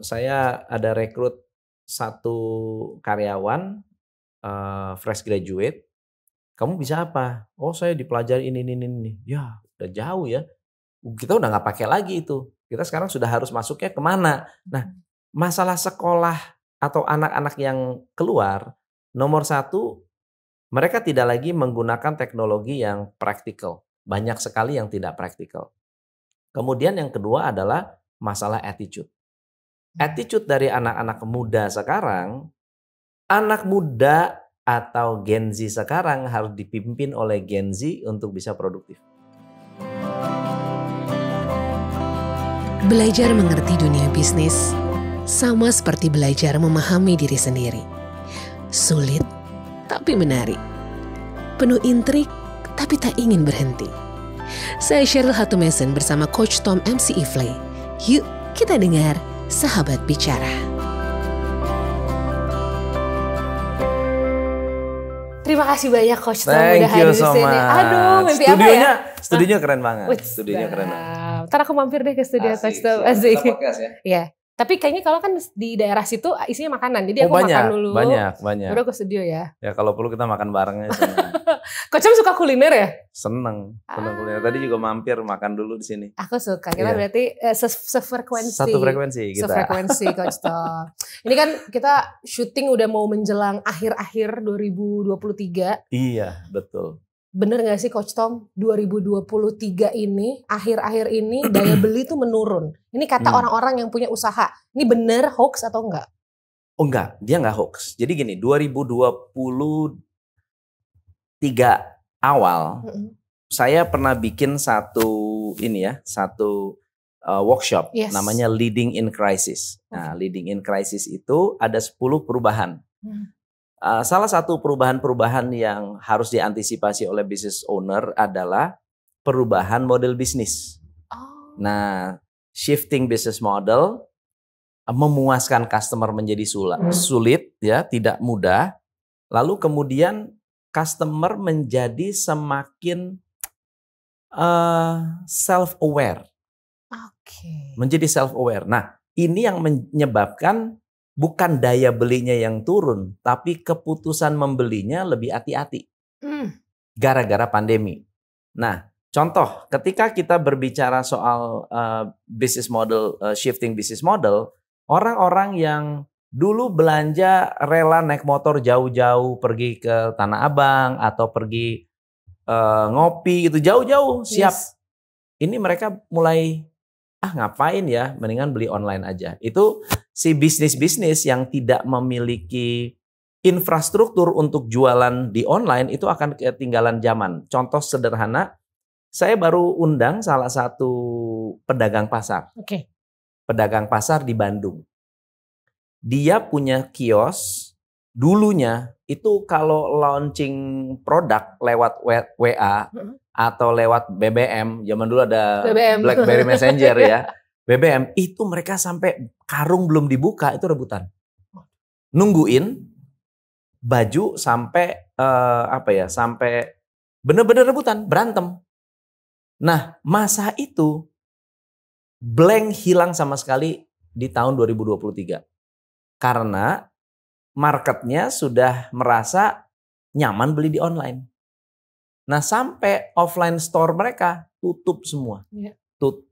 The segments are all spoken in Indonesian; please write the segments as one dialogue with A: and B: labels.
A: saya ada rekrut satu karyawan fresh graduate. Kamu bisa apa? Oh, saya dipelajari ini. Ya, udah jauh ya. Kita udah nggak pakai lagi itu. Kita sekarang sudah harus masuknya kemana? Nah, masalah sekolah atau anak-anak yang keluar, nomor satu, mereka tidak lagi menggunakan teknologi yang praktikal. Banyak sekali yang tidak praktikal. Kemudian yang kedua adalah masalah attitude. Attitude dari anak-anak muda sekarang, anak muda atau Gen Z sekarang harus dipimpin oleh Gen Z untuk bisa produktif.
B: Belajar mengerti dunia bisnis sama seperti belajar memahami diri sendiri. Sulit tapi menarik. Penuh intrik tapi tak ingin berhenti. Saya Cheryl Hatumesen bersama Coach Tom MC Iflay. Yuk kita dengar Sahabat Bicara.
C: Terima kasih banyak Coach Tom
A: udah
C: hadir di sini. Aduh, mimpi
A: studionya,
C: apa ya?
A: Studionya keren banget.
C: Studionya keren banget. Ntar aku mampir deh ke studio Coach Tom.
A: Asik. Podcast ya?
C: Iya. Tapi kayaknya kalau kan di daerah situ isinya makanan. Jadi aku makan dulu.
A: Banyak.
C: Baru ke studio ya.
A: Ya kalau perlu kita makan bareng aja.
C: Coach Tom suka kuliner ya?
A: Seneng kuliner. Tadi juga mampir makan dulu di sini.
C: Aku suka. Kita berarti sefrekuensi.
A: Satu frekuensi kita.
C: Sefrekuensi Coach Tom. Ini kan kita syuting udah mau menjelang akhir-akhir 2023.
A: Iya, betul.
C: Bener gak sih Coach Tom, 2023 ini, akhir-akhir ini daya beli tuh menurun. Ini kata orang-orang yang punya usaha. Ini bener hoax atau enggak?
A: Oh enggak, dia enggak hoax. Jadi gini, 2023 awal, saya pernah bikin satu workshop, namanya Leading in Crisis. Nah, Leading in Crisis itu ada 10 perubahan. Salah satu perubahan-perubahan yang harus diantisipasi oleh business owner adalah perubahan model bisnis. Nah, shifting business model, memuaskan customer menjadi sulit, ya, tidak mudah. Lalu kemudian customer menjadi semakin self-aware. Menjadi self-aware. Nah, ini yang menyebabkan bukan daya belinya yang turun, tapi keputusan membelinya lebih hati-hati. Gara-gara pandemi. Nah, contoh, ketika kita berbicara soal business model, shifting business model, orang-orang yang dulu belanja rela naik motor jauh-jauh pergi ke Tanah Abang atau pergi ngopi gitu jauh-jauh siap. Ini mereka mulai ngapain ya, mendingan beli online aja. Itu si bisnis-bisnis yang tidak memiliki infrastruktur untuk jualan di online itu akan ketinggalan zaman. Contoh sederhana, saya baru undang salah satu pedagang pasar. Pedagang pasar di Bandung. Dia punya kios, dulunya itu kalau launching produk lewat WA atau lewat BBM, zaman dulu ada BlackBerry Messenger ya. BBM itu mereka sampai karung belum dibuka itu rebutan. Nungguin baju sampai sampai bener-bener rebutan, berantem. Nah, masa itu blank hilang sama sekali di tahun 2023. Karena marketnya sudah merasa nyaman beli di online. Nah, sampai offline store mereka tutup semua.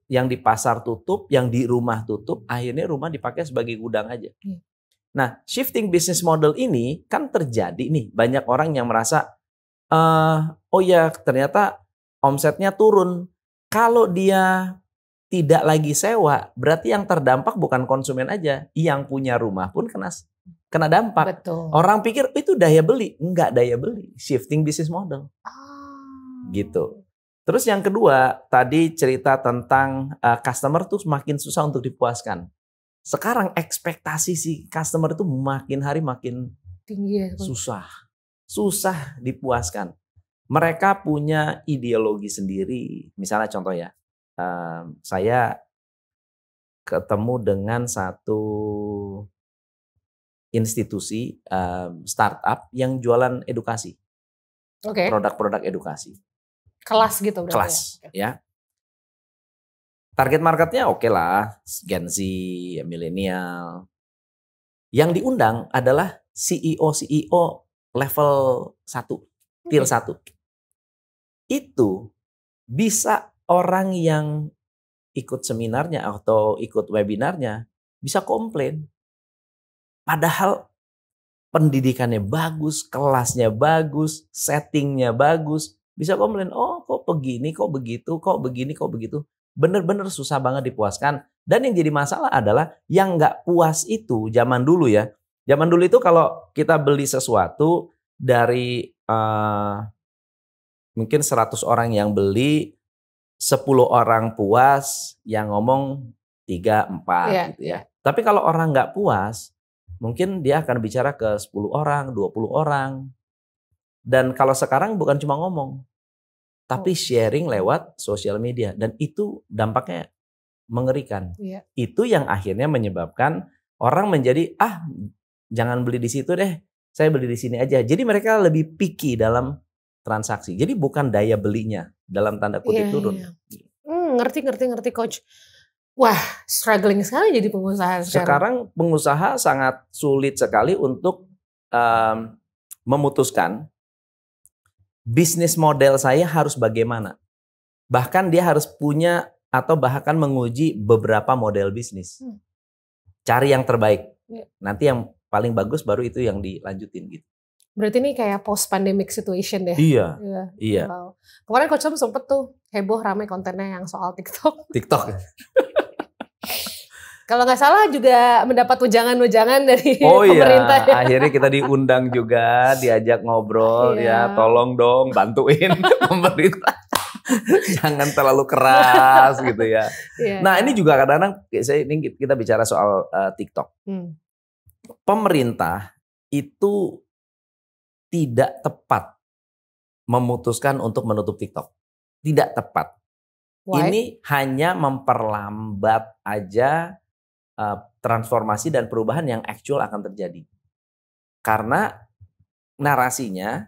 A: Yang di pasar tutup, yang di rumah tutup, akhirnya rumah dipakai sebagai gudang aja. Nah, shifting business model ini kan terjadi nih. Banyak orang yang merasa, oh ya ternyata omsetnya turun. Kalau dia tidak lagi sewa, berarti yang terdampak bukan konsumen aja. Yang punya rumah pun kena dampak.
C: Betul.
A: Orang pikir itu daya beli. Enggak daya beli. Shifting business model. Gitu. Terus yang kedua, tadi cerita tentang customer tuh makin susah untuk dipuaskan. Sekarang ekspektasi si customer itu makin hari makin
C: tinggi ya.
A: Susah dipuaskan. Mereka punya ideologi sendiri. Misalnya contoh ya, saya ketemu dengan satu institusi startup yang jualan edukasi. Produk-produk edukasi.
C: Kelas gitu berarti.
A: Kelas, ya. Target marketnya oke lah, Gen Z, milenial. Yang diundang adalah CEO level 1, tier 1. Itu bisa orang yang ikut seminarnya atau ikut webinarnya bisa komplain. Padahal pendidikannya bagus, kelasnya bagus, settingnya bagus. Bisa komplain, oh kok begini, kok begitu, kok begini, kok begitu. Bener-bener susah banget dipuaskan. Dan yang jadi masalah adalah yang nggak puas itu zaman dulu ya. Zaman dulu itu kalau kita beli sesuatu dari mungkin 100 orang yang beli, 10 orang puas, yang ngomong 3, 4 gitu ya. Tapi kalau orang nggak puas, mungkin dia akan bicara ke 10 orang, 20 orang. Dan kalau sekarang bukan cuma ngomong, tapi sharing lewat sosial media. Dan itu dampaknya mengerikan. Itu yang akhirnya menyebabkan orang menjadi, jangan beli di situ deh, saya beli di sini aja. Jadi mereka lebih picky dalam transaksi. Jadi bukan daya belinya dalam tanda kutip turun.
C: Ngerti Coach. Wah, struggling sekali jadi pengusaha sekarang.
A: Sekarang pengusaha sangat sulit sekali untuk memutuskan bisnis model saya harus bagaimana. Bahkan dia harus punya atau bahkan menguji beberapa model bisnis. Cari yang terbaik. Nanti yang paling bagus baru itu yang dilanjutin gitu.
C: Berarti ini kayak post pandemic situation deh.
A: Iya.
C: Wow. Kemarin Coach Tom sempet tuh heboh ramai kontennya yang soal TikTok. Kalau nggak salah juga mendapat wejangan-wejangan dari pemerintah.
A: Iya, akhirnya kita diundang juga, diajak ngobrol ya, tolong dong bantuin pemerintah. Jangan terlalu keras gitu ya. Nah ini juga kadang-kadang, ini kita bicara soal TikTok. Pemerintah itu tidak tepat memutuskan untuk menutup TikTok. Tidak tepat.
C: Why?
A: Ini hanya memperlambat aja transformasi dan perubahan yang actual akan terjadi. Karena narasinya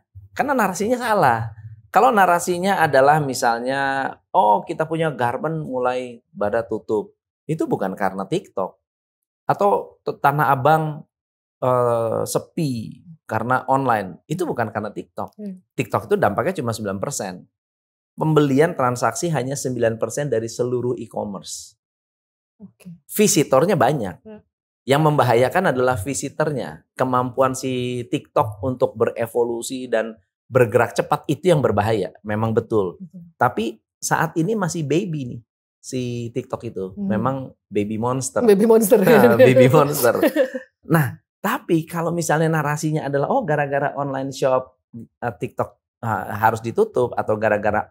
A: salah. Kalau narasinya adalah misalnya, kita punya garment mulai pada tutup. Itu bukan karena TikTok. Atau Tanah Abang sepi karena online. Itu bukan karena TikTok. TikTok itu dampaknya cuma 9%. Pembelian transaksi hanya 9% dari seluruh e-commerce. Visitornya banyak. Yang membahayakan adalah visitornya. Kemampuan si TikTok untuk berevolusi dan bergerak cepat itu yang berbahaya. Memang betul. Tapi saat ini masih baby nih. Si TikTok itu. Memang baby monster.
C: Baby monster.
A: Baby monster. Nah, tapi kalau misalnya narasinya adalah gara-gara online shop TikTok harus ditutup, atau gara-gara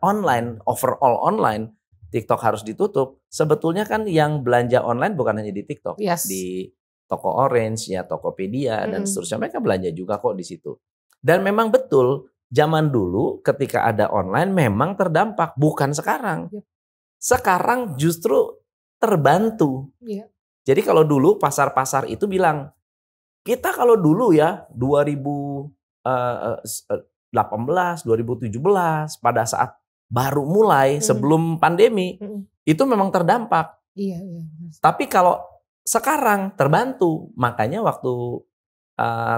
A: overall online TikTok harus ditutup, sebetulnya kan yang belanja online bukan hanya di TikTok, di toko Orange ya, Tokopedia dan seterusnya, mereka belanja juga kok di situ. Dan memang betul zaman dulu ketika ada online memang terdampak, bukan sekarang. Sekarang justru terbantu. Jadi kalau dulu pasar-pasar itu bilang, kita kalau dulu ya 2018, 2017 pada saat baru mulai sebelum pandemi, itu memang terdampak. Tapi kalau sekarang terbantu, makanya waktu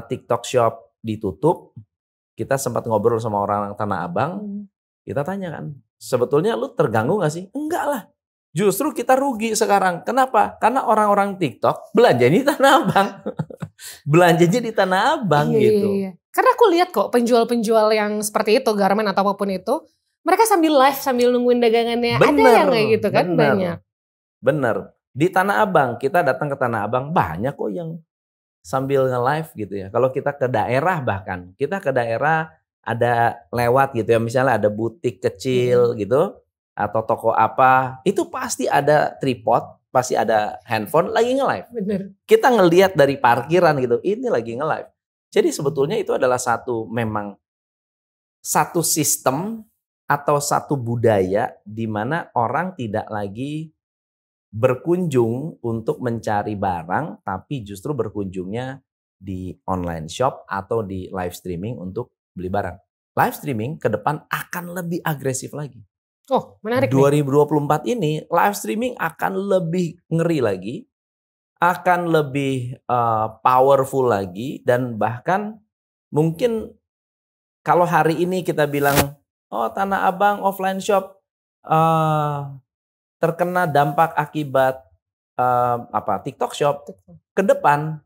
A: TikTok Shop ditutup, kita sempat ngobrol sama orang Tanah Abang, kita tanya kan, sebetulnya lu terganggu gak sih? Enggak lah, justru kita rugi sekarang. Kenapa? Karena orang-orang TikTok belanjanya di Tanah Abang. Belanjanya di Tanah Abang gitu.
C: Karena aku lihat kok penjual-penjual yang seperti itu, garment atau apapun itu, mereka sambil live, sambil nungguin dagangannya. Ada yang kayak gitu kan, banyak.
A: Bener. Di Tanah Abang, kita datang ke Tanah Abang, banyak kok yang sambil nge-live gitu ya. Kalau kita ke daerah bahkan, kita ke daerah ada lewat gitu ya, misalnya ada butik kecil gitu, atau toko apa, itu pasti ada tripod, pasti ada handphone lagi nge-live.
C: Bener.
A: Kita ngelihat dari parkiran gitu, ini lagi nge-live. Jadi sebetulnya itu adalah satu sistem atau satu budaya di mana orang tidak lagi berkunjung untuk mencari barang, tapi justru berkunjungnya di online shop atau di live streaming untuk beli barang. Live streaming ke depan akan lebih agresif lagi.
C: Oh, menarik nih.
A: 2024 ini live streaming akan lebih ngeri lagi, akan lebih powerful lagi, dan bahkan mungkin kalau hari ini kita bilang, oh Tanah Abang offline shop terkena dampak akibat TikTok Shop, ke depan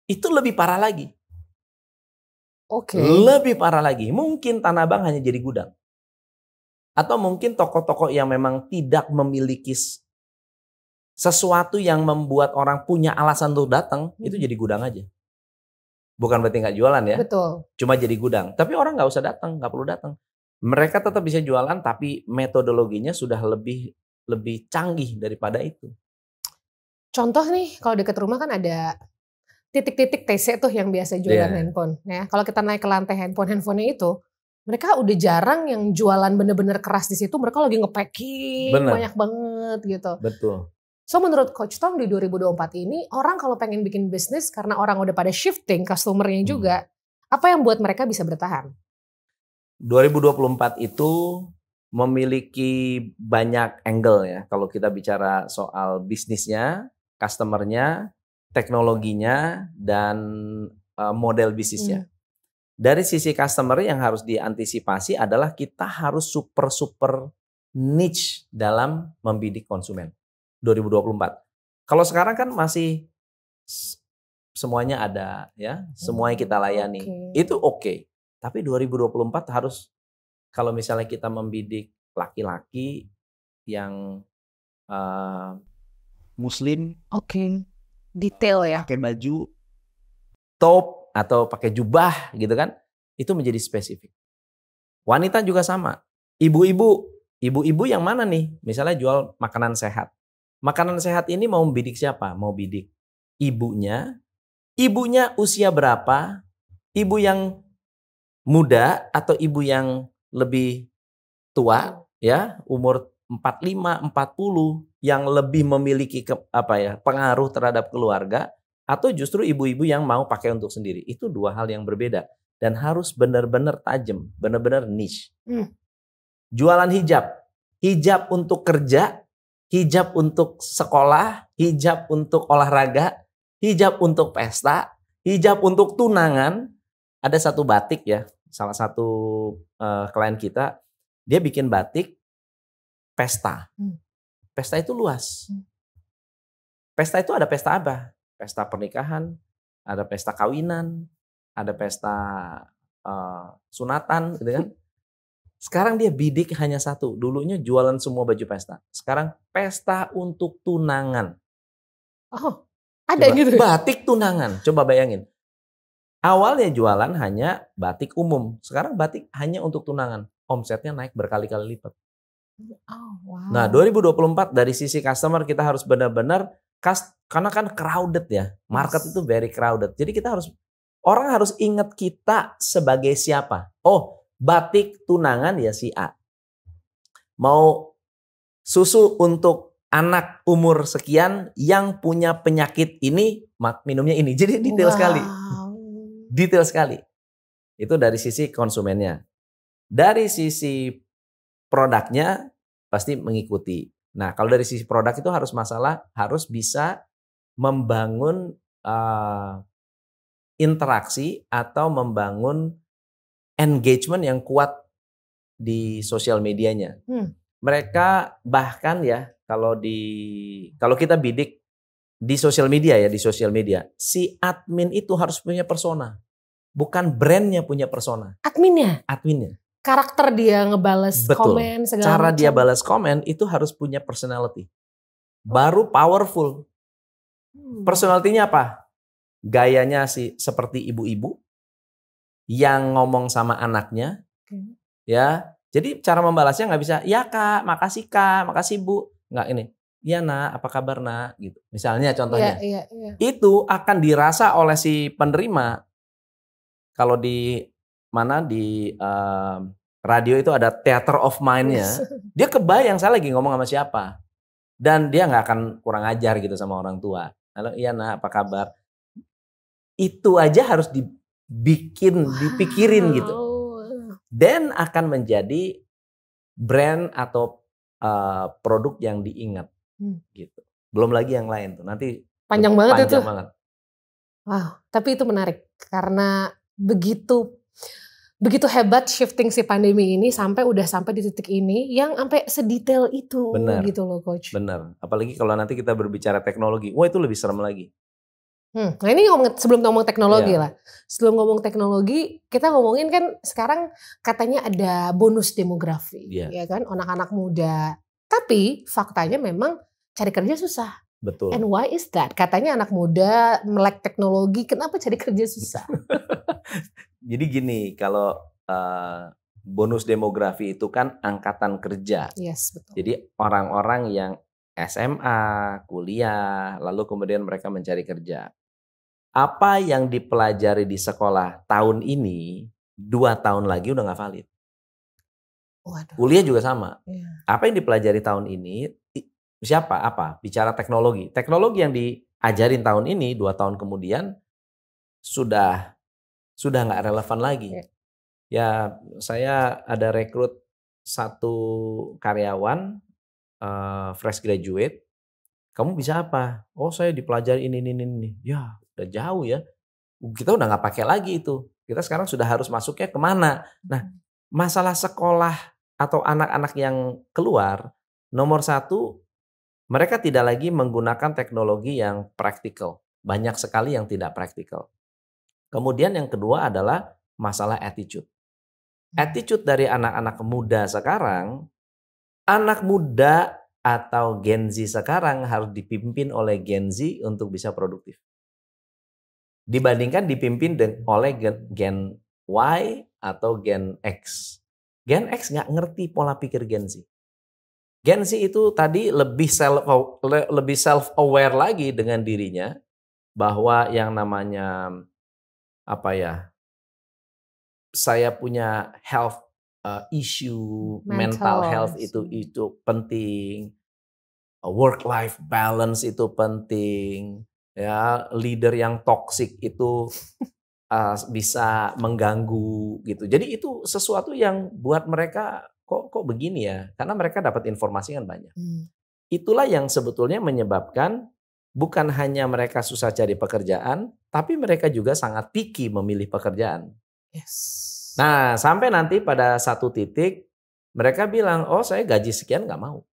A: itu lebih parah lagi.
C: Oke.
A: Lebih parah lagi. Mungkin Tanah Abang hanya jadi gudang. Atau mungkin toko-toko yang memang tidak memiliki sesuatu yang membuat orang punya alasan untuk datang, itu jadi gudang aja. Bukan berarti nggak jualan ya.
C: Betul.
A: Cuma jadi gudang. Tapi orang nggak usah datang, nggak perlu datang. Mereka tetap bisa jualan, tapi metodologinya sudah lebih canggih daripada itu.
C: Contoh nih, kalau dekat rumah kan ada titik-titik TC tuh yang biasa jualan handphone. Ya, kalau kita naik ke lantai handphonenya itu, mereka udah jarang yang jualan bener-bener keras di situ. Mereka lagi nge-packing banyak banget gitu.
A: Betul.
C: So menurut Coach Tom di 2024 ini, orang kalau pengen bikin bisnis karena orang udah pada shifting customernya juga, apa yang buat mereka bisa bertahan?
A: 2024 itu memiliki banyak angle ya. Kalau kita bicara soal bisnisnya, customernya, teknologinya, dan model bisnisnya. Dari sisi customer yang harus diantisipasi adalah kita harus super niche dalam membidik konsumen 2024. Kalau sekarang kan masih semuanya ada ya, semuanya kita layani. Itu oke. Tapi 2024 harus, kalau misalnya kita membidik laki-laki yang muslim,
B: detail ya,
A: pakai baju top atau pakai jubah gitu kan, itu menjadi spesifik. Wanita juga sama. Ibu-ibu yang mana nih? Misalnya jual makanan sehat. Makanan sehat ini mau bidik siapa? Mau bidik ibunya usia berapa? Ibu yang muda atau ibu yang lebih tua ya, umur 45, 40 yang lebih memiliki pengaruh terhadap keluarga, atau justru ibu-ibu yang mau pakai untuk sendiri. Itu dua hal yang berbeda dan harus benar-benar tajam, benar-benar niche. Jualan hijab untuk kerja, hijab untuk sekolah, hijab untuk olahraga, hijab untuk pesta, hijab untuk tunangan. Ada satu batik ya, salah satu klien kita, dia bikin batik pesta. Pesta itu luas. Pesta itu ada pesta apa? Pesta pernikahan, ada pesta kawinan, ada pesta sunatan, gitu kan. Sekarang dia bidik hanya satu. Dulunya jualan semua baju pesta. Sekarang pesta untuk tunangan.
C: Oh, ada gitu.
A: Batik tunangan. Coba bayangin. Awalnya jualan hanya batik umum. Sekarang batik hanya untuk tunangan. Omsetnya naik berkali-kali lipat.
C: Oh, wow.
A: Nah, 2024 dari sisi customer kita harus benar-benar, karena kan crowded ya. Market itu very crowded. Jadi orang harus ingat kita sebagai siapa. Oh, batik tunangan ya si A. Mau susu untuk anak umur sekian yang punya penyakit ini, minumnya ini. Jadi detail sekali. Detail sekali. Itu dari sisi konsumennya. Dari sisi produknya pasti mengikuti. Nah, kalau dari sisi produk itu harus bisa membangun interaksi atau membangun engagement yang kuat di sosial medianya. Mereka bahkan ya, kalau kita bidik di sosial media ya, si admin itu harus punya persona. Bukan brandnya punya persona. Adminnya.
C: Karakter dia ngebales komen segala
A: Cara
C: macam.
A: dia balas komen itu harus punya personality. Baru powerful. Personality-nya apa? Gayanya seperti ibu-ibu yang ngomong sama anaknya. Ya. Jadi cara membalasnya nggak bisa, ya Kak, makasih Kak, makasih Bu. Nggak ini. Iya Nak, apa kabar Nak? Gitu. Misalnya contohnya.
C: Iya.
A: Itu akan dirasa oleh si penerima. Kalau di radio itu ada theater of mind-nya. Dia kebayang saya lagi ngomong sama siapa. Dan dia nggak akan kurang ajar gitu sama orang tua. Halo, iya Nak, apa kabar? Itu aja harus dipikirin gitu. Dan akan menjadi brand atau produk yang diingat gitu. Belum lagi yang lain tuh. Nanti
C: panjang banget itu.
A: Banget.
C: Wow, tapi itu menarik karena begitu hebat shifting si pandemi ini sampai di titik ini yang sampai sedetail itu.
A: Benar,
C: gitu loh Coach.
A: Benar. Apalagi kalau nanti kita berbicara teknologi, wah itu lebih serem lagi.
C: Nah ini sebelum ngomong teknologi lah. Sebelum ngomong teknologi, kita ngomongin kan sekarang katanya ada bonus demografi, ya kan, anak-anak muda. Tapi faktanya memang cari kerja susah.
A: Betul.
C: And why is that? Katanya anak muda melek teknologi, kenapa cari kerja susah?
A: Jadi gini, kalau bonus demografi itu kan angkatan kerja.
C: Yes, betul.
A: Jadi orang-orang yang SMA, kuliah, lalu kemudian mereka mencari kerja. Apa yang dipelajari di sekolah tahun ini, 2 tahun lagi udah gak valid.
C: Waduh.
A: Kuliah juga sama. Apa yang dipelajari tahun ini, bicara teknologi. Teknologi yang diajarin tahun ini 2 tahun kemudian sudah nggak relevan lagi. Ya saya ada rekrut satu karyawan fresh graduate. Kamu bisa apa? Oh saya dipelajari ini. Ya udah jauh ya. Kita udah nggak pakai lagi itu. Kita sekarang sudah harus masuknya kemana? Nah masalah sekolah atau anak-anak yang keluar, nomor 1 mereka tidak lagi menggunakan teknologi yang praktikal. Banyak sekali yang tidak praktikal. Kemudian yang kedua adalah masalah attitude. Attitude dari anak-anak muda sekarang, anak muda atau Gen Z sekarang harus dipimpin oleh Gen Z untuk bisa produktif. Dibandingkan dipimpin oleh Gen Y atau Gen X. Gen X nggak ngerti pola pikir Gen Z. Gen Z itu tadi lebih self-aware lagi dengan dirinya bahwa yang namanya saya punya health issue, mental health itu penting, work-life balance itu penting, ya leader yang toksik itu bisa mengganggu gitu. Jadi itu sesuatu yang buat mereka kok begini ya, karena mereka dapat informasi kan banyak. Itulah yang sebetulnya menyebabkan bukan hanya mereka susah cari pekerjaan, tapi mereka juga sangat picky memilih pekerjaan.
C: Yes.
A: Nah, sampai nanti pada satu titik mereka bilang, oh saya gaji sekian nggak mau.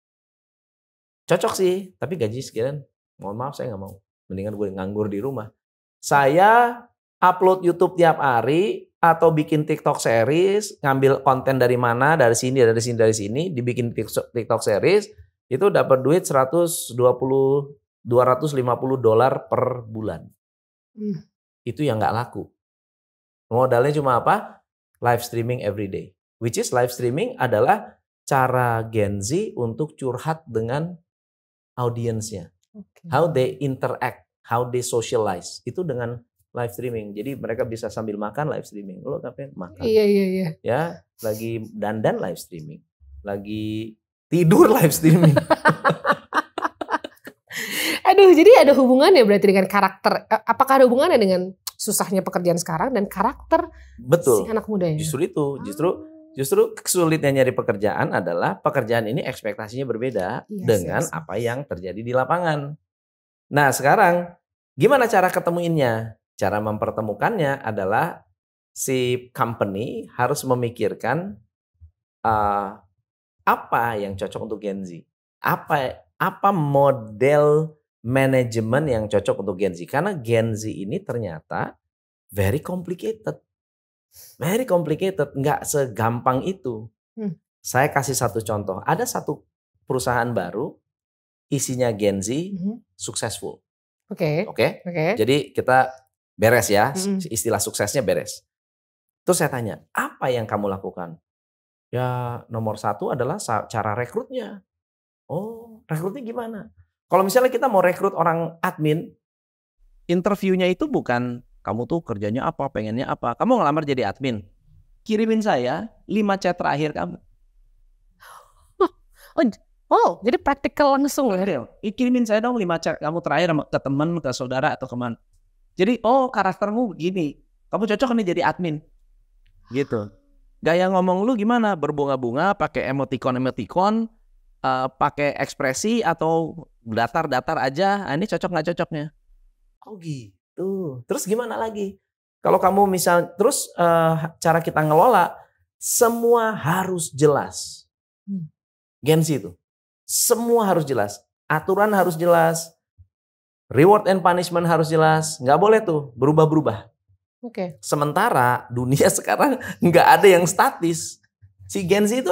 A: Cocok sih, tapi gaji sekian, mohon maaf saya nggak mau. Mendingan gue nganggur di rumah. Saya upload YouTube tiap hari atau bikin TikTok series, ngambil konten dari mana, dari sini, dibikin TikTok series, itu dapat duit $250 per bulan. Itu yang nggak laku. Modalnya cuma apa? Live streaming every day. Which is live streaming adalah cara Gen Z untuk curhat dengan audiensnya. How they interact, how they socialize. Itu dengan live streaming. Jadi mereka bisa sambil makan live streaming. Lo ngapain? Makan.
C: Iya.
A: Ya, lagi dandan live streaming. Lagi tidur live streaming.
C: Aduh, jadi ada hubungannya berarti dengan karakter. Apakah ada hubungannya dengan susahnya pekerjaan sekarang dan karakter si anak mudanya?
A: Justru itu. Justru kesulitannya nyari pekerjaan adalah pekerjaan ini ekspektasinya berbeda dengan apa yang terjadi di lapangan. Nah, sekarang gimana cara ketemuinnya? Cara mempertemukannya adalah si company harus memikirkan apa yang cocok untuk Gen Z. Apa model manajemen yang cocok untuk Gen Z. Karena Gen Z ini ternyata very complicated. Very complicated. Nggak segampang itu. Saya kasih satu contoh. Ada satu perusahaan baru, isinya Gen Z, successful. Oke. Jadi kita beres ya, istilah suksesnya beres. Terus saya tanya, apa yang kamu lakukan? Ya nomor 1 adalah cara rekrutnya. Oh, rekrutnya gimana? Kalau misalnya kita mau rekrut orang admin, interviewnya itu bukan kamu tuh kerjanya apa, pengennya apa. Kamu ngelamar jadi admin, kirimin saya 5 chat terakhir kamu.
C: Oh, jadi praktikal langsung ya?
A: Kirimin saya dong 5 chat kamu terakhir ke teman, ke saudara atau kemana. Jadi, karaktermu begini, kamu cocok nih jadi admin. Gitu. Gaya ngomong lu gimana? Berbunga-bunga, pakai emoticon, pakai ekspresi atau datar-datar aja, ini cocok nggak cocoknya. Oh gitu. Terus gimana lagi? Kalau kamu misal, terus cara kita ngelola, semua harus jelas. Gen Z itu. Semua harus jelas. Aturan harus jelas. Reward and punishment harus jelas. Nggak boleh tuh berubah-berubah.
C: Oke.
A: Sementara dunia sekarang nggak ada yang statis. Si Gen Z itu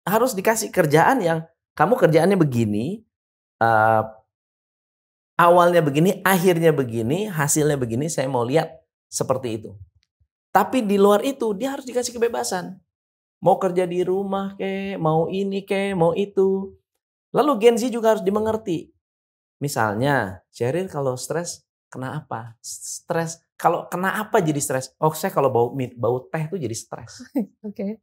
A: harus dikasih kerjaan yang kamu kerjaannya begini, awalnya begini, akhirnya begini, hasilnya begini, saya mau lihat seperti itu. Tapi di luar itu dia harus dikasih kebebasan. Mau kerja di rumah mau ini mau itu. Lalu Gen Z juga harus dimengerti. Misalnya, Sheryl kalau stres kena apa? Stres. Kalau kena apa jadi stres? Oh, saya kalau bau teh itu jadi stres.
C: Oke.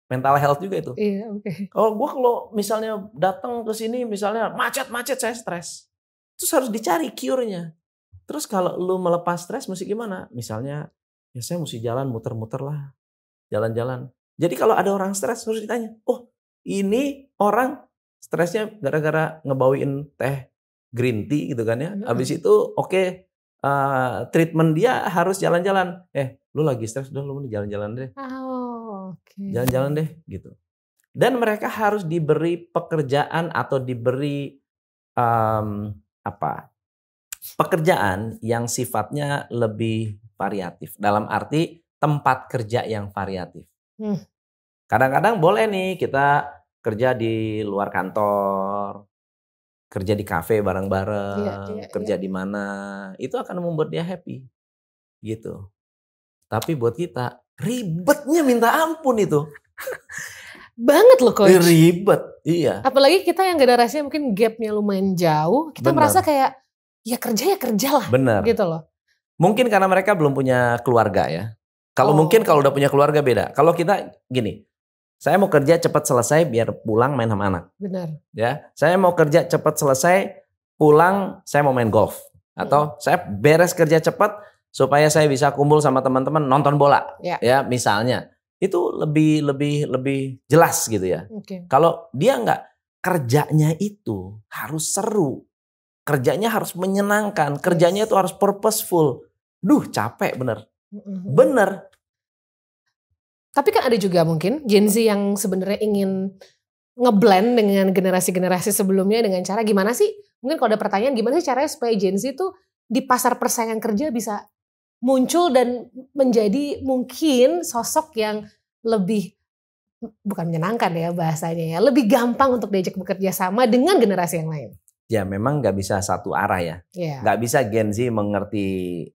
A: Mental health juga itu.
C: Iya, oke.
A: Oh, gue kalau misalnya datang ke sini misalnya macet-macet saya stres. Terus harus dicari cure-nya. Terus kalau lu melepas stres mesti gimana? Misalnya, ya saya mesti jalan muter-muter lah. Jalan-jalan. Jadi kalau ada orang stres harus ditanya, oh ini orang stresnya gara-gara ngebawain teh green tea gitu kan ya. Habis itu oke, treatment dia harus jalan-jalan. Lu lagi stres, udah lu jalan-jalan deh. Jalan-jalan deh gitu. Dan mereka harus diberi pekerjaan atau diberi pekerjaan yang sifatnya lebih variatif. Dalam arti tempat kerja yang variatif. Kadang-kadang boleh nih kita kerja di luar kantor, kerja di kafe bareng-bareng, kerja di mana, itu akan membuat dia happy, gitu. Tapi buat kita ribetnya minta ampun itu.
C: Banget loh Coach.
A: Ribet, iya.
C: Apalagi kita yang generasinya mungkin gapnya lumayan jauh, kita merasa kayak ya kerja lah.
A: Bener.
C: Gitu loh.
A: Mungkin karena mereka belum punya keluarga ya. Kalau mungkin kalau udah punya keluarga beda. Kalau kita gini, saya mau kerja cepat selesai biar pulang main sama anak.
C: Benar.
A: Ya, saya mau kerja cepat selesai, pulang saya mau main golf. Atau saya beres kerja cepat supaya saya bisa kumpul sama teman-teman nonton bola. Ya, misalnya. Itu lebih jelas gitu ya. Kalau dia nggak, kerjanya itu harus seru. Kerjanya harus menyenangkan. Kerjanya itu harus purposeful. Duh, capek bener. Bener.
C: Tapi kan ada juga mungkin Gen Z yang sebenarnya ingin ngeblend dengan generasi-generasi sebelumnya dengan cara gimana sih? Mungkin kalau ada pertanyaan gimana sih caranya supaya Gen Z tuh di pasar persaingan kerja bisa muncul dan menjadi mungkin sosok yang lebih, bukan menyenangkan ya bahasanya ya, lebih gampang untuk diajak bekerja sama dengan generasi yang lain.
A: Ya memang nggak bisa satu arah ya. Nggak bisa Gen Z mengerti,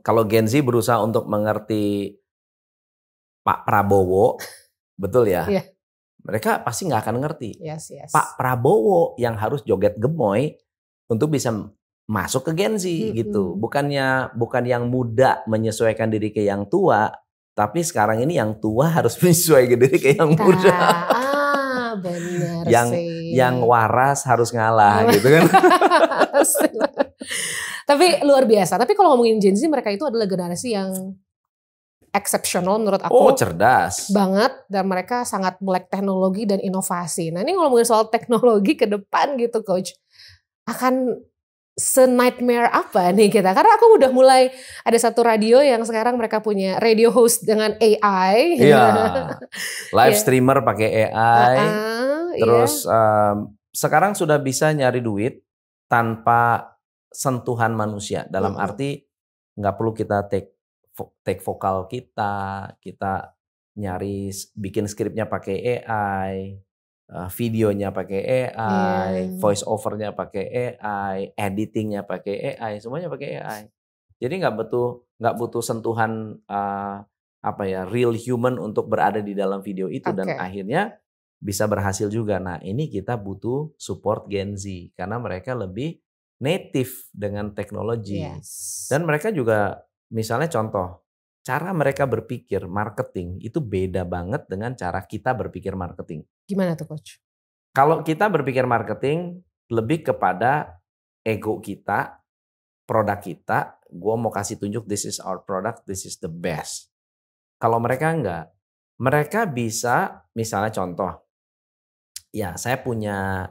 A: kalau Gen Z berusaha untuk mengerti Pak Prabowo, betul ya? Mereka pasti nggak akan ngerti. Pak Prabowo yang harus joget gemoy untuk bisa masuk ke Gen Z gitu. Bukan yang muda menyesuaikan diri ke yang tua, tapi sekarang ini yang tua harus menyesuaikan diri ke yang muda.
C: Benar
A: Yang waras harus ngalah gitu kan.
C: Tapi luar biasa. Tapi kalau ngomongin Gen Z, mereka itu adalah generasi yang exceptional menurut aku.
A: Cerdas.
C: Banget. Dan mereka sangat melek teknologi dan inovasi. Nah ini ngomongin soal teknologi ke depan gitu Coach. Akan se-nightmare apa nih kita? Karena aku udah mulai ada satu radio yang sekarang mereka punya radio host dengan AI.
A: Iya. Live streamer pakai AI. Terus sekarang sudah bisa nyari duit tanpa sentuhan manusia. Dalam arti nggak perlu kita take vokal kita nyari bikin skripnya pakai AI. Videonya pakai AI, voice overnya pakai AI, editingnya pakai AI, semuanya pakai AI. Jadi nggak butuh sentuhan real human untuk berada di dalam video itu dan akhirnya bisa berhasil juga. Nah ini kita butuh support Gen Z karena mereka lebih native dengan teknologi dan mereka juga misalnya contoh cara mereka berpikir marketing itu beda banget dengan cara kita berpikir marketing.
C: Gimana tuh Coach?
A: Kalau kita berpikir marketing lebih kepada ego kita, produk kita, gue mau kasih tunjuk this is our product, this is the best. Kalau mereka enggak, mereka bisa misalnya contoh, Ya, saya punya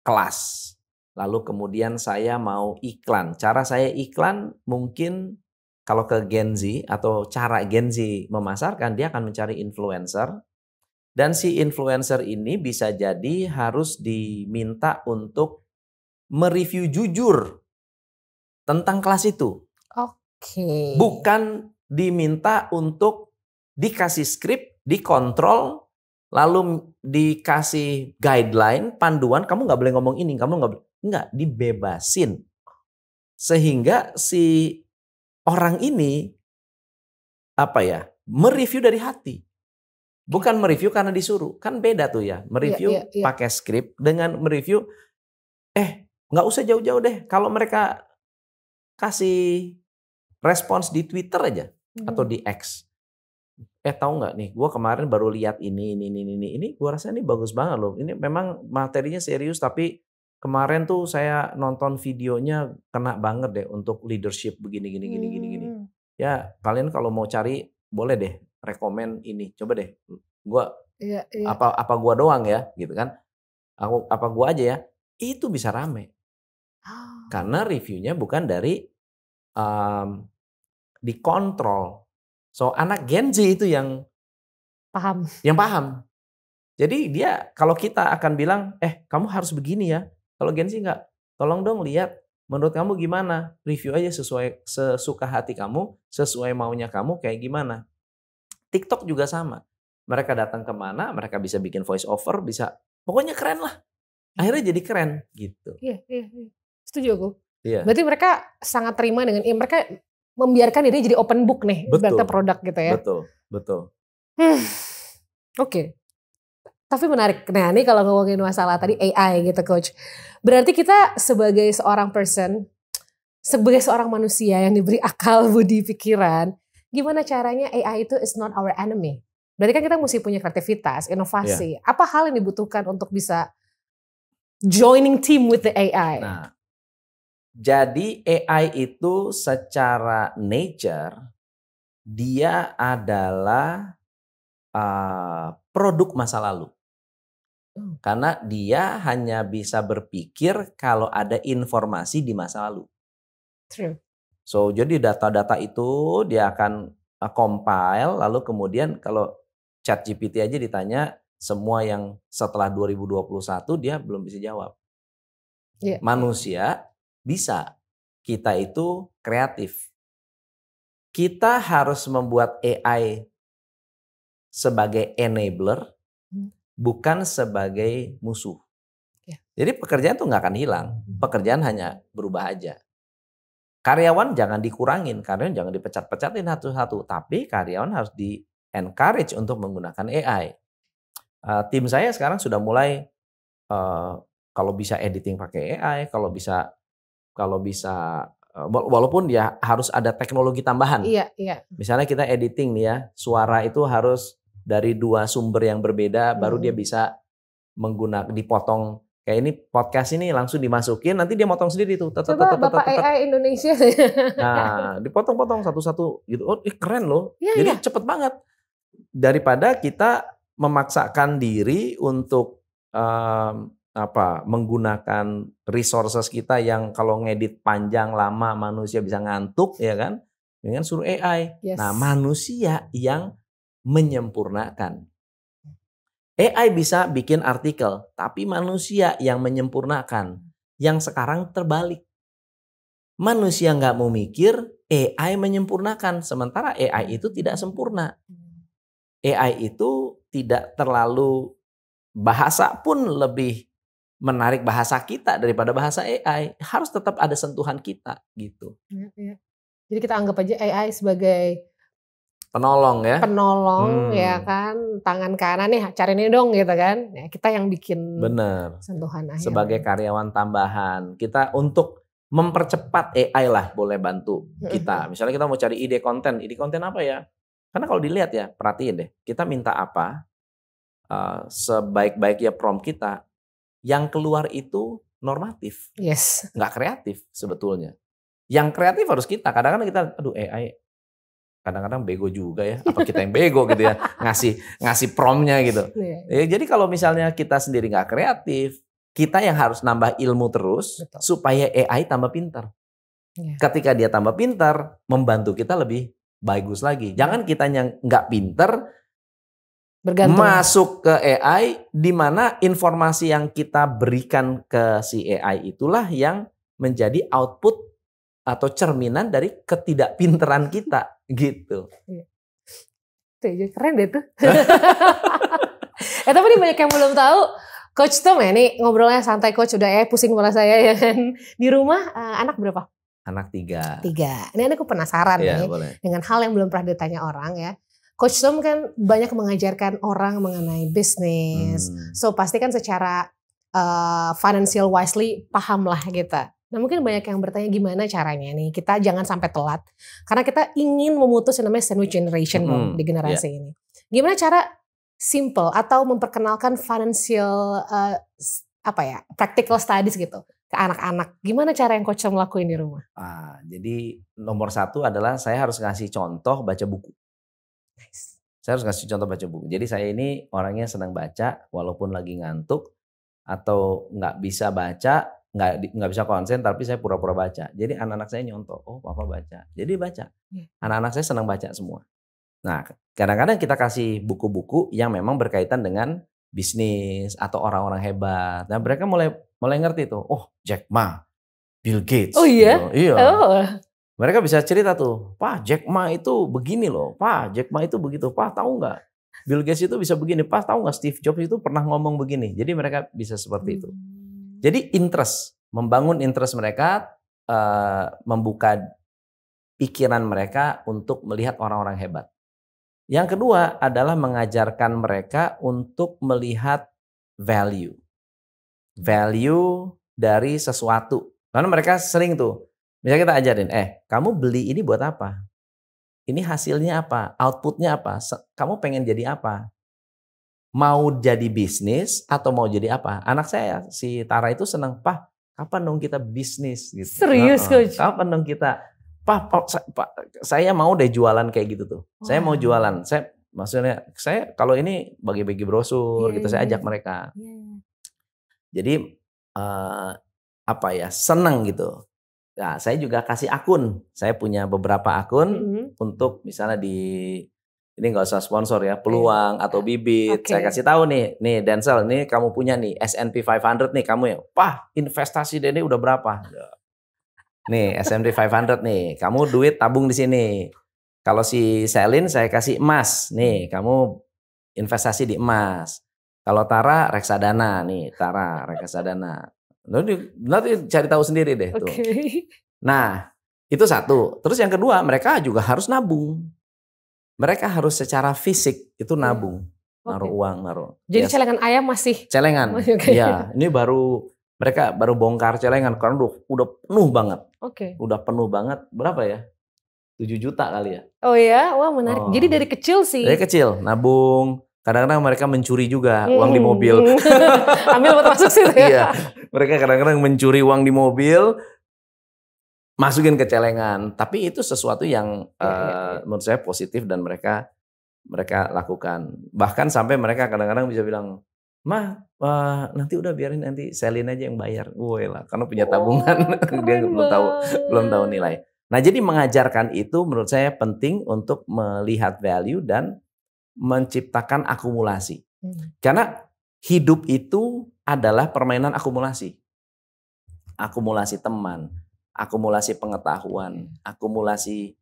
A: kelas. Lalu kemudian saya mau iklan. Cara saya iklan mungkin kalau ke Gen Z atau cara Gen Z memasarkan, dia akan mencari influencer. Dan si influencer ini bisa jadi harus diminta untuk mereview jujur tentang kelas itu.
C: Oke.
A: Bukan diminta untuk dikasih skrip, dikontrol, lalu dikasih guideline, panduan, kamu nggak boleh ngomong ini, kamu nggak dibebasin. Sehingga si orang ini mereview dari hati. Bukan mereview karena disuruh. Kan beda tuh ya. Mereview pakai skrip dengan mereview nggak usah jauh-jauh deh. Kalau mereka kasih respons di Twitter aja atau di X. Tahu nggak nih, gue kemarin baru lihat ini, gue rasa ini bagus banget loh. Ini memang materinya serius, tapi kemarin tuh saya nonton videonya kena banget deh untuk leadership begini. Ya kalian kalau mau cari boleh deh rekomen ini, coba deh, gue apa gue doang ya, gitu kan? Apa gue aja ya? Itu bisa rame, karena reviewnya bukan dari dikontrol. So anak Gen Z itu yang paham. Jadi dia, kalau kita akan bilang, kamu harus begini ya. Kalau Gen Z enggak, tolong dong lihat, menurut kamu gimana? Review aja sesuai sesuka hati kamu, sesuai maunya kamu kayak gimana. TikTok juga sama. Mereka datang kemana, mereka bisa bikin voice over, bisa, pokoknya keren lah. Akhirnya jadi keren gitu.
C: Iya. Setuju aku. Iya. Berarti mereka sangat terima dengan, mereka membiarkan diri jadi open book nih, ibaratnya produk gitu ya.
A: Betul.
C: Oke. Tapi menarik. Nah ini kalau ngomongin masalah tadi AI gitu Coach. Berarti kita sebagai seorang person, sebagai seorang manusia yang diberi akal, budi, pikiran, gimana caranya AI itu is not our enemy. Berarti kan kita mesti punya kreativitas, inovasi. Yeah. Apa hal yang dibutuhkan untuk bisa joining team with the AI?
A: Nah, jadi AI itu secara nature dia adalah produk masa lalu. Karena dia hanya bisa berpikir kalau ada informasi di masa lalu.
C: True.
A: So jadi data-data itu dia akan compile, lalu kemudian kalau ChatGPT aja ditanya semua yang setelah 2021 dia belum bisa jawab.
C: Yeah.
A: Manusia bisa, kita itu kreatif. Kita harus membuat AI sebagai enabler, bukan sebagai musuh.
C: Yeah.
A: Jadi pekerjaan tuh nggak akan hilang, pekerjaan hanya berubah aja. Karyawan jangan dikurangin, karyawan jangan dipecat-pecatin satu-satu, tapi karyawan harus di-encourage untuk menggunakan AI. Tim saya sekarang sudah mulai kalau bisa editing pakai AI, kalau bisa walaupun dia harus ada teknologi tambahan.
C: Iya.
A: Misalnya kita editing nih ya, suara itu harus dari 2 sumber yang berbeda, baru dia bisa dipotong. Kayak ini podcast ini langsung dimasukin, nanti dia motong sendiri tuh.
C: Coba Bapak AI Indonesia.
A: Nah, dipotong-potong satu-satu gitu. Oh, keren loh. Jadi cepet banget. Daripada kita memaksakan diri untuk menggunakan resources kita yang kalau ngedit panjang lama manusia bisa ngantuk ya kan, dengan suruh AI.
C: Yes.
A: Nah, manusia yang menyempurnakan. AI bisa bikin artikel, tapi manusia yang menyempurnakan. Yang sekarang terbalik. Manusia nggak mau mikir, AI menyempurnakan. Sementara AI itu tidak sempurna. AI itu tidak terlalu, bahasa pun lebih menarik bahasa kita daripada bahasa AI. Harus tetap ada sentuhan kita gitu.
C: Iya. Jadi kita anggap aja AI sebagai
A: penolong ya.
C: Ya kan, tangan kanan nih cari ini dong gitu kan. Ya, kita yang bikin sentuhan akhir.
A: Sebagai karyawan tambahan, kita untuk mempercepat AI lah boleh bantu kita. Misalnya kita mau cari ide konten apa ya? Karena kalau dilihat ya, perhatiin deh, kita minta apa, sebaik-baiknya prompt kita, yang keluar itu normatif.
C: Yes.
A: Nggak kreatif sebetulnya. Yang kreatif harus kita. Kadang-kadang kita, aduh AI kadang-kadang bego juga ya, apa kita yang bego gitu ya, ngasih promnya gitu. Ya, jadi kalau misalnya kita sendiri nggak kreatif, kita yang harus nambah ilmu terus. Betul. Supaya AI tambah pintar. Ketika dia tambah pintar, membantu kita lebih bagus lagi. Jangan kita yang nggak pintar masuk ke AI, di mana informasi yang kita berikan ke si AI itulah yang menjadi output atau cerminan dari ketidakpinteran kita gitu.
C: Keren deh tuh. Tapi ini banyak yang belum tahu. Coach Tom ya, ini ngobrolnya santai Coach, udah pusing kepala saya ya kan. Di rumah anak berapa?
A: Anak 3.
C: Ini aku penasaran nih boleh. Dengan hal yang belum pernah ditanya orang ya. Coach Tom kan banyak mengajarkan orang mengenai bisnis. So pasti kan secara financial wisely paham lah kita. Nah mungkin banyak yang bertanya gimana caranya nih kita jangan sampai telat. Karena kita ingin memutus yang namanya sandwich generation di generasi ini. Gimana cara simple atau memperkenalkan financial practical studies gitu ke anak-anak. Gimana cara yang Coach Tom lakuin di rumah?
A: Jadi nomor 1 adalah saya harus ngasih contoh baca buku.
C: Nice.
A: Saya harus ngasih contoh baca buku. Jadi saya ini orangnya senang baca walaupun lagi ngantuk atau nggak bisa baca. Nggak bisa konsen tapi saya pura-pura baca. Jadi anak-anak saya nyontoh, oh papa baca. Jadi baca. Anak-anak saya senang baca semua. Nah kadang-kadang kita kasih buku-buku yang memang berkaitan dengan bisnis atau orang-orang hebat. Nah mereka mulai ngerti tuh, oh Jack Ma, Bill Gates.
C: Oh iya?
A: Iya.
C: Oh.
A: Mereka bisa cerita tuh, Pak Jack Ma itu begini loh, Pak Jack Ma itu begitu, Pak tahu nggak? Bill Gates itu bisa begini, Pak tahu nggak Steve Jobs itu pernah ngomong begini. Jadi mereka bisa seperti itu. Jadi membangun interest mereka, membuka pikiran mereka untuk melihat orang-orang hebat. Yang kedua adalah mengajarkan mereka untuk melihat value dari sesuatu. Karena mereka sering tuh, misalnya kita ajarin, kamu beli ini buat apa? Ini hasilnya apa? Outputnya apa? Kamu pengen jadi apa? Mau jadi bisnis atau mau jadi apa? Anak saya, si Tara itu senang, Pak, kapan dong kita bisnis? Gitu.
C: Serius Coach?
A: Kapan dong kita, Pak, saya mau deh jualan kayak gitu tuh. Saya mau jualan. Saya kalau ini bagi-bagi brosur gitu, saya ajak mereka. Jadi senang gitu. Nah, saya juga kasih akun. Saya punya beberapa akun untuk misalnya ini nggak usah sponsor ya, peluang atau bibit. Saya kasih tahu nih Denzel, ini kamu punya nih S&P 500 nih kamu ya. Pak, investasi Dene udah berapa? Nih S&P 500 nih, kamu duit tabung di sini. Kalau si Selin saya kasih emas, nih kamu investasi di emas. Kalau Tara reksadana nih, reksadana. Nanti cari tahu sendiri deh tuh. Nah itu satu. Terus yang kedua mereka juga harus nabung. Mereka harus secara fisik itu nabung, naruh uang,
C: Jadi celengan ayam masih?
A: Celengan, ya. Ini mereka baru bongkar celengan karena udah penuh banget. Udah penuh banget. Berapa ya? 7 juta kali ya.
C: Oh ya, wah menarik. Jadi dari kecil sih.
A: Dari kecil, nabung. Kadang-kadang mereka mencuri juga uang di mobil.
C: Ambil buat masuk situ ya.
A: Iya, mereka kadang-kadang mencuri uang di mobil, masukin ke celengan. Tapi itu sesuatu yang menurut saya positif dan mereka lakukan. Bahkan sampai mereka kadang-kadang bisa bilang, Ma, nanti udah biarin nanti Selin aja yang bayar. Woi lah, karena punya tabungan, dia belum tahu nilai. Nah, jadi mengajarkan itu menurut saya penting untuk melihat value dan menciptakan akumulasi. Karena hidup itu adalah permainan akumulasi. Akumulasi teman, akumulasi pengetahuan, akumulasi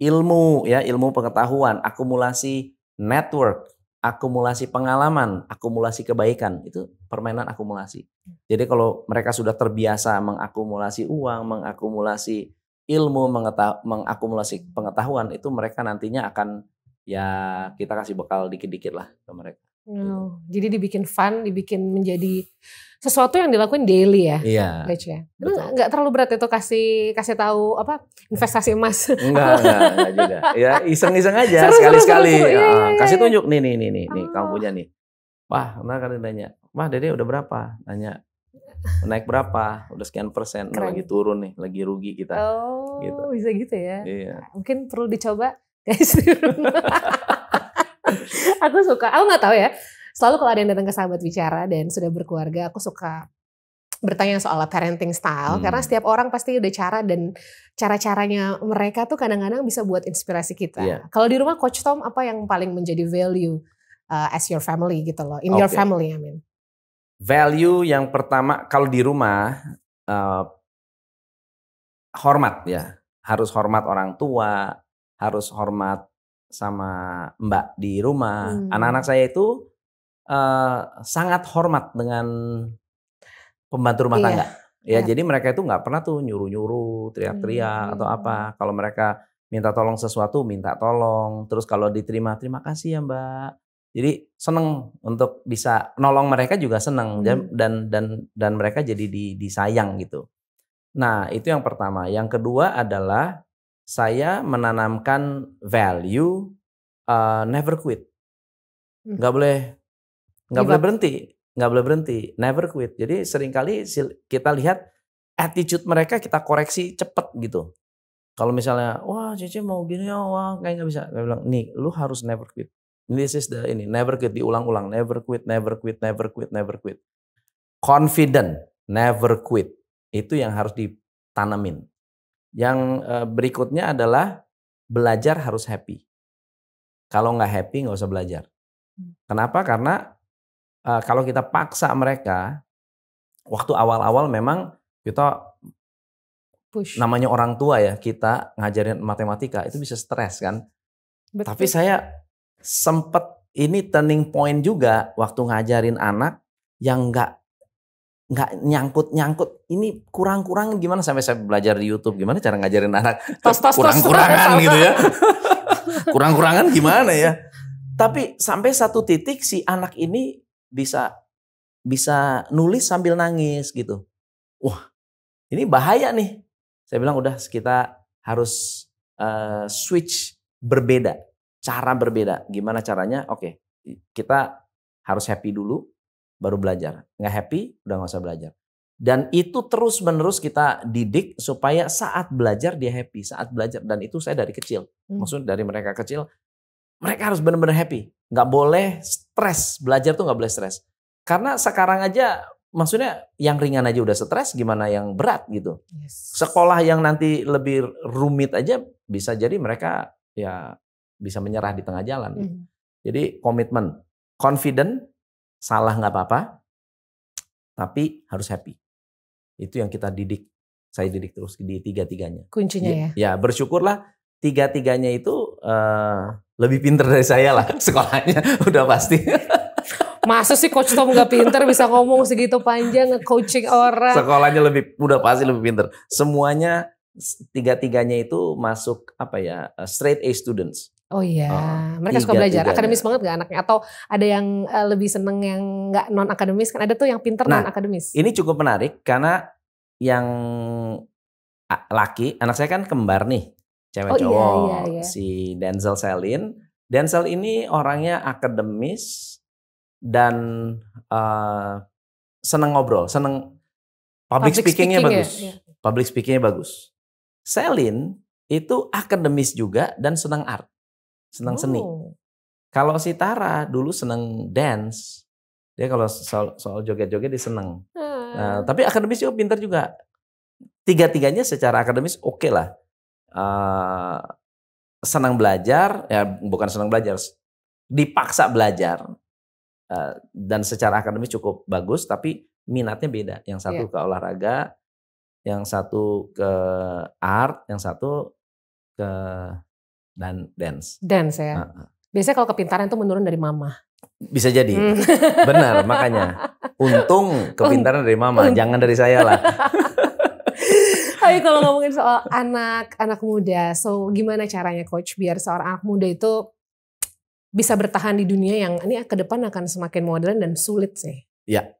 A: ilmu ya, ilmu pengetahuan, akumulasi network, akumulasi pengalaman, akumulasi kebaikan, itu permainan akumulasi. Jadi kalau mereka sudah terbiasa mengakumulasi uang, mengakumulasi ilmu, mengakumulasi pengetahuan, itu mereka nantinya akan kita kasih bekal dikit-dikit lah ke mereka.
C: Jadi dibikin fun, dibikin menjadi sesuatu yang dilakuin daily ya.
A: Iya.
C: Enggak terlalu berat itu kasih tahu investasi emas.
A: Enggak juga. Ya iseng-iseng aja sekali-sekali. Kasih tunjuk nih kamu punya nih. Wah, kadang nanya, "Wah, Dede udah berapa?" Nanya, "Naik berapa? Udah sekian persen." Lagi turun nih, lagi rugi kita.
C: Gitu. Bisa gitu ya.
A: Iya.
C: Mungkin perlu dicoba guys di rumah. Aku nggak tahu ya. Selalu kalau ada yang datang ke Sahabat Bicara dan sudah berkeluarga, aku suka bertanya soal parenting style karena setiap orang pasti ada cara dan cara-caranya mereka tuh kadang-kadang bisa buat inspirasi kita.
A: Yeah.
C: Kalau di rumah Coach Tom apa yang paling menjadi value as your family gitu loh, in your family I mean.
A: Value yang pertama kalau di rumah hormat ya, harus hormat orang tua, harus hormat sama mbak di rumah. Anak-anak saya itu sangat hormat dengan pembantu rumah tangga. Ya, jadi mereka itu nggak pernah tuh nyuruh-nyuruh, teriak-teriak atau apa. Kalau mereka minta tolong sesuatu, minta tolong. Terus kalau diterima, terima kasih ya Mbak. Jadi seneng untuk bisa nolong, mereka juga seneng dan mereka jadi disayang gitu. Nah, itu yang pertama. Yang kedua adalah saya menanamkan value never quit. Nggak boleh berhenti. Nggak boleh berhenti, never quit. Jadi seringkali kita lihat attitude mereka, kita koreksi cepet gitu. Kalau misalnya, wah Cece mau gini, wah kayak nggak bisa. Saya bilang, nih lu harus never quit. This is never quit, diulang-ulang. Never quit, never quit, never quit, never quit. Confident, never quit. Itu yang harus ditanamin. Yang berikutnya adalah belajar harus happy. Kalau nggak happy nggak usah belajar. Kenapa? Karena kalau kita paksa mereka, waktu awal-awal memang kita push. Namanya orang tua ya, kita ngajarin matematika itu bisa stres kan. Betul. Tapi saya sempet ini turning point juga waktu ngajarin anak yang nggak nyangkut. Ini kurang-kurang gimana, sampai saya belajar di YouTube gimana cara ngajarin anak kurang-kurangan gitu ya. Kurang-kurangan gimana ya. Tapi sampai satu titik si anak ini bisa nulis sambil nangis gitu. Wah, ini bahaya nih. Saya bilang udah, kita harus switch berbeda, cara berbeda. Gimana caranya? Oke, kita harus happy dulu, baru belajar. Nggak happy, udah nggak usah belajar. Dan itu terus menerus kita didik supaya saat belajar dia happy, saat belajar. Dan itu saya dari kecil. Maksudnya dari mereka kecil, mereka harus benar-benar happy. Nggak boleh stres. Belajar tuh nggak boleh stres. Karena sekarang aja, maksudnya yang ringan aja udah stres, gimana yang berat gitu. Yes. Sekolah yang nanti lebih rumit aja bisa jadi mereka ya bisa menyerah di tengah jalan. Gitu. Jadi komitmen, confident, salah nggak apa-apa, tapi harus happy. Itu yang kita didik. Saya didik terus di tiga-tiganya.
C: Kuncinya ya?
A: Ya bersyukurlah tiga-tiganya itu lebih pinter dari saya lah sekolahnya, udah pasti.
C: Masa sih Coach Tom gak pinter bisa ngomong segitu panjang nge-coaching orang?
A: Sekolahnya udah pasti lebih pinter. Semuanya tiga-tiganya itu masuk straight A students.
C: Oh iya, mereka suka belajar. Akademis banget gak anaknya? Atau ada yang lebih seneng yang gak non-akademis? Kan ada tuh yang pinter non-akademis.
A: Ini cukup menarik karena yang laki, anak saya kan kembar nih. Cewek cowok, iya. Si Denzel Selin. Denzel ini orangnya akademis dan seneng ngobrol, seneng public speakingnya bagus. Ya. Public speakingnya bagus. Selin itu akademis juga dan seneng art, seneng seni. Kalau si Tara dulu seneng dance, dia kalau soal joget-joget dia seneng. Tapi akademis juga pintar juga. Tiga-tiganya secara akademis oke lah. Senang belajar, ya bukan senang belajar, dipaksa belajar, dan secara akademis cukup bagus, tapi minatnya beda. Yang satu ke olahraga, yang satu ke art, yang satu ke dance.
C: Dance ya. Biasanya kalau kepintaran itu menurun dari mama.
A: Bisa jadi, benar, makanya. Untung kepintaran dari mama, jangan dari saya lah.
C: Tapi kalau ngomongin soal anak muda, so gimana caranya Coach biar seorang anak muda itu bisa bertahan di dunia yang ini ke depan akan semakin modern dan sulit sih?
A: Ya,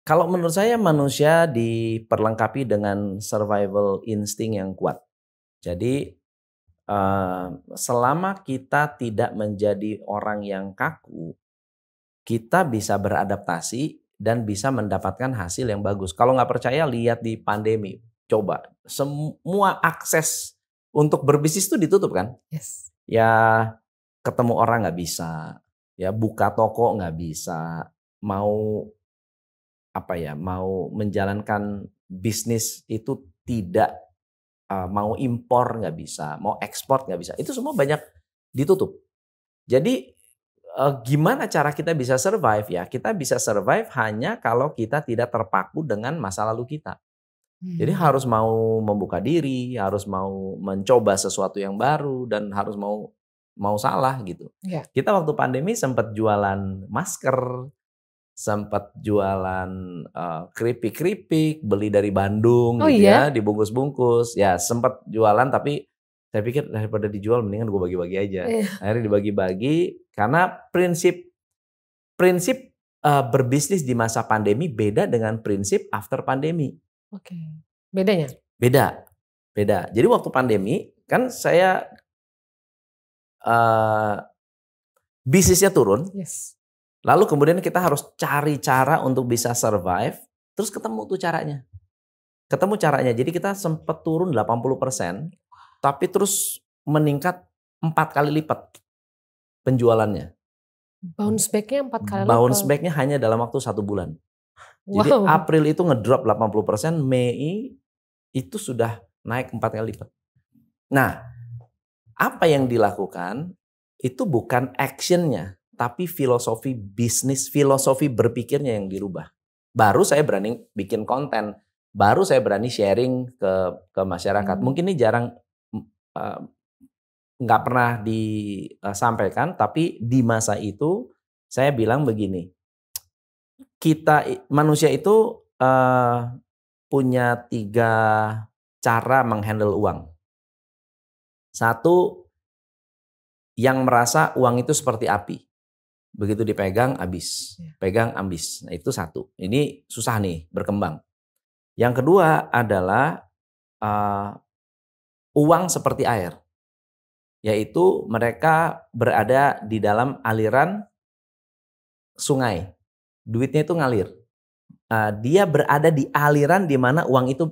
A: kalau menurut saya manusia diperlengkapi dengan survival instinct yang kuat. Jadi selama kita tidak menjadi orang yang kaku, kita bisa beradaptasi dan bisa mendapatkan hasil yang bagus. Kalau nggak percaya, lihat di pandemi. Coba, semua akses untuk berbisnis itu ditutup kan?
C: Yes.
A: Ya ketemu orang nggak bisa, ya buka toko nggak bisa, mau mau menjalankan bisnis itu tidak, mau impor nggak bisa, mau ekspor nggak bisa. Itu semua banyak ditutup. Jadi gimana cara kita bisa survive ya? Kita bisa survive hanya kalau kita tidak terpaku dengan masa lalu kita. Jadi harus mau membuka diri, harus mau mencoba sesuatu yang baru dan harus mau salah gitu.
C: Ya.
A: Kita waktu pandemi sempat jualan masker, sempat jualan keripik-keripik, beli dari Bandung
C: Oh
A: gitu
C: iya?
A: ya, dibungkus-bungkus. Ya sempat jualan tapi saya pikir daripada dijual mendingan gue bagi-bagi aja.
C: Iya.
A: Akhirnya dibagi-bagi karena prinsip berbisnis di masa pandemi beda dengan prinsip after pandemi.
C: Oke. Bedanya?
A: Beda. Jadi waktu pandemi kan saya bisnisnya turun.
C: Yes.
A: Lalu kemudian kita harus cari cara untuk bisa survive, terus ketemu tuh caranya. Jadi kita sempat turun 80%, tapi terus meningkat 4 kali lipat penjualannya.
C: Bounce back-nya 4 kali lipat.
A: Bounce back-nya hanya dalam waktu 1 bulan. Jadi April itu ngedrop 80%, Mei itu sudah naik 4 kali lipat. Nah, apa yang dilakukan itu bukan actionnya, tapi filosofi bisnis, filosofi berpikirnya yang dirubah. Baru saya berani bikin konten, baru saya berani sharing ke masyarakat. Mungkin ini jarang, nggak pernah disampaikan, tapi di masa itu saya bilang begini, kita manusia itu punya 3 cara menghandle uang. 1, yang merasa uang itu seperti api. Begitu dipegang habis, pegang habis. Nah itu 1. Ini susah nih berkembang. Yang kedua adalah uang seperti air. Yaitu mereka berada di dalam aliran sungai. Duitnya itu ngalir. Dia berada di aliran di mana uang itu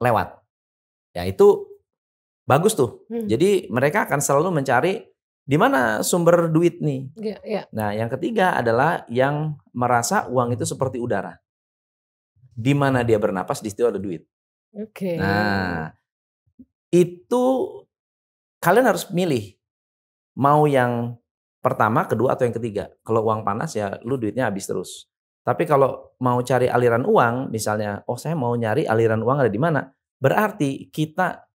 A: lewat. Ya itu bagus tuh. Jadi mereka akan selalu mencari di mana sumber duit nih. Nah yang ketiga adalah yang merasa uang itu seperti udara. Di mana dia bernapas di situ ada duit. Nah itu kalian harus milih. Mau yang pertama, kedua, atau yang ketiga. Kalau uang panas ya lu duitnya habis terus. Tapi kalau mau cari aliran uang, misalnya, saya mau nyari aliran uang ada di mana? Berarti kita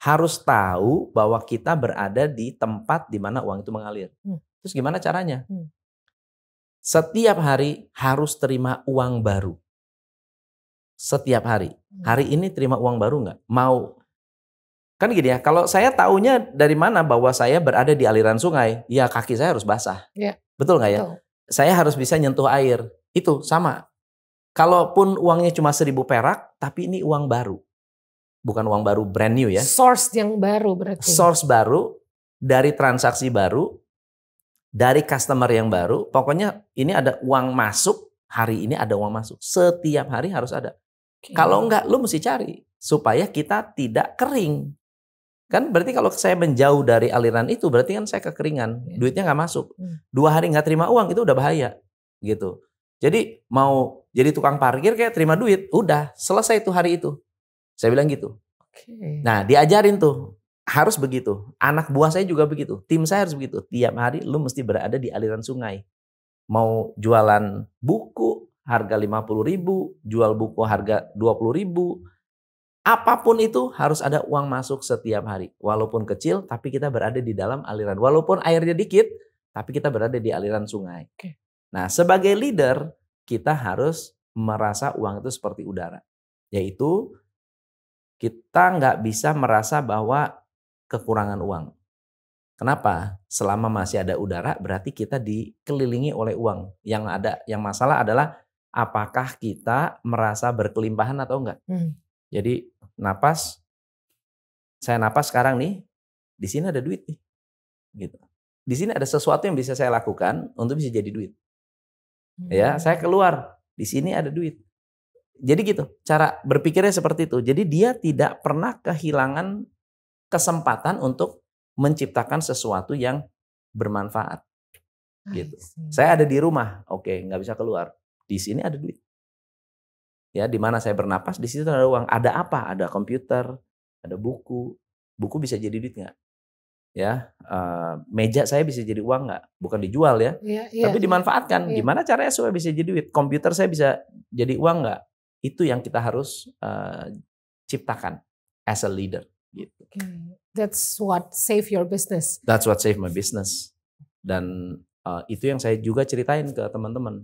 A: harus tahu bahwa kita berada di tempat di mana uang itu mengalir. Terus gimana caranya? Setiap hari harus terima uang baru. Setiap hari. Hari ini terima uang baru nggak? Mau. Kan gini ya, kalau saya taunya dari mana bahwa saya berada di aliran sungai, ya kaki saya harus basah.
C: Ya.
A: Betul nggak ya?
C: Betul.
A: Saya harus bisa nyentuh air. Itu sama. Kalaupun uangnya cuma 1.000 perak, tapi ini uang baru. Bukan uang baru brand new ya.
C: Source yang baru berarti.
A: Source baru, dari transaksi baru, dari customer yang baru. Pokoknya ini ada uang masuk, hari ini ada uang masuk. Setiap hari harus ada. Kalau enggak, lu mesti cari. Supaya kita tidak kering. Kan berarti kalau saya menjauh dari aliran itu, berarti kan saya kekeringan. Duitnya nggak masuk. 2 hari nggak terima uang, itu udah bahaya. Gitu. Jadi mau jadi tukang parkir kayak terima duit, udah selesai tuh hari itu. Saya bilang gitu. Nah diajarin tuh, harus begitu. Anak buah saya juga begitu, tim saya harus begitu. Tiap hari lu mesti berada di aliran sungai. Mau jualan buku harga 50.000, jual buku harga 20.000. Apapun itu harus ada uang masuk setiap hari. Walaupun kecil, tapi kita berada di dalam aliran. Walaupun airnya dikit, tapi kita berada di aliran sungai. Nah sebagai leader, kita harus merasa uang itu seperti udara. Yaitu kita nggak bisa merasa bahwa kekurangan uang. Kenapa? Selama masih ada udara berarti kita dikelilingi oleh uang. Yang masalah adalah apakah kita merasa berkelimpahan atau enggak. Jadi saya napas sekarang nih, di sini ada duit nih. Gitu. Di sini ada sesuatu yang bisa saya lakukan untuk bisa jadi duit. Ya, saya keluar, di sini ada duit. Jadi gitu, cara berpikirnya seperti itu. Jadi dia tidak pernah kehilangan kesempatan untuk menciptakan sesuatu yang bermanfaat. Gitu. Saya ada di rumah, oke, nggak bisa keluar. Di sini ada duit. Ya, di mana saya bernapas, di situ ada uang. Ada apa? Ada komputer, ada buku. Buku bisa jadi duit nggak? Ya, meja saya bisa jadi uang nggak? Bukan dijual ya, tapi dimanfaatkan. Gimana caranya supaya bisa jadi duit? Komputer saya bisa jadi uang nggak? Itu yang kita harus ciptakan as a leader. Gitu.
C: That's what save your business.
A: That's what save my business. Dan itu yang saya juga ceritain ke teman-teman.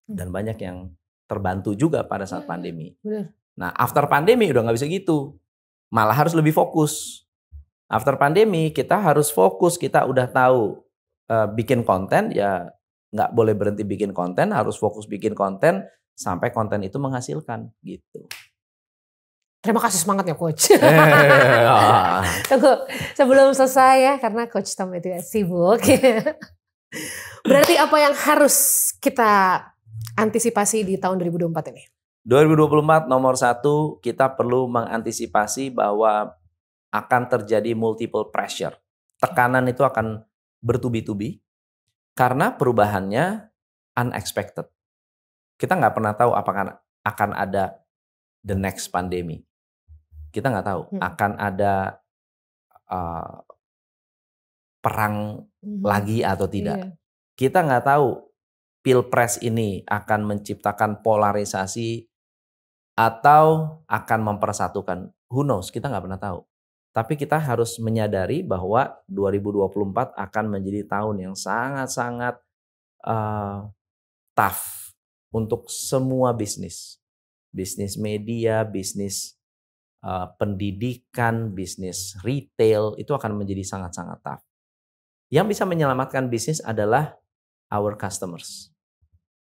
A: Dan banyak yang terbantu juga pada saat pandemi.
C: Benar.
A: Nah, after pandemi udah nggak bisa gitu. Malah harus lebih fokus. After pandemi kita harus fokus. Kita udah tahu bikin konten, ya nggak boleh berhenti bikin konten. Harus fokus bikin konten sampai konten itu menghasilkan gitu.
C: Terima kasih semangatnya Coach. Tunggu, sebelum selesai ya, karena Coach Tom itu sibuk. Berarti apa yang harus kita antisipasi di tahun 2024 ini?
A: 2024 nomor 1, kita perlu mengantisipasi bahwa akan terjadi multiple pressure. Tekanan itu akan bertubi-tubi karena perubahannya unexpected. Kita nggak pernah tahu apakah akan ada the next pandemi. Kita nggak tahu akan ada perang lagi atau tidak. Kita nggak tahu Pilpres ini akan menciptakan polarisasi atau akan mempersatukan. Who knows? Kita nggak pernah tahu. Tapi kita harus menyadari bahwa 2024 akan menjadi tahun yang sangat-sangat tough untuk semua bisnis. Bisnis media, bisnis pendidikan, bisnis retail, itu akan menjadi sangat-sangat tough. Yang bisa menyelamatkan bisnis adalah our customers.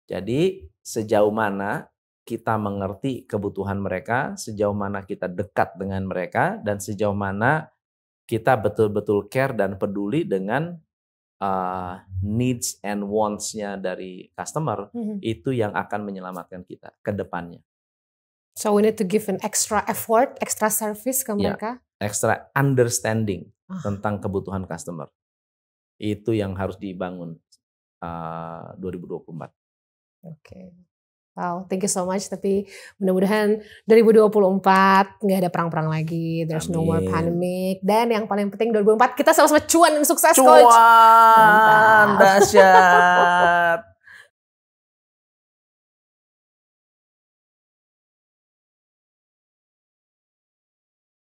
A: Jadi sejauh mana kita mengerti kebutuhan mereka, sejauh mana kita dekat dengan mereka, dan sejauh mana kita betul-betul care dan peduli dengan needs and wants-nya dari customer, itu yang akan menyelamatkan kita ke depannya.
C: So we need to give an extra effort, extra service ke mereka.
A: Extra understanding tentang kebutuhan customer. Itu yang harus dibangun 2024.
C: Oke. Wow, thank you so much. Tapi mudah-mudahan 2024 nggak ada perang-perang lagi. There's no more pandemic. Dan yang paling penting 2024 kita sama-sama cuan dan sukses, Coach.
A: Cuan, dahsyat.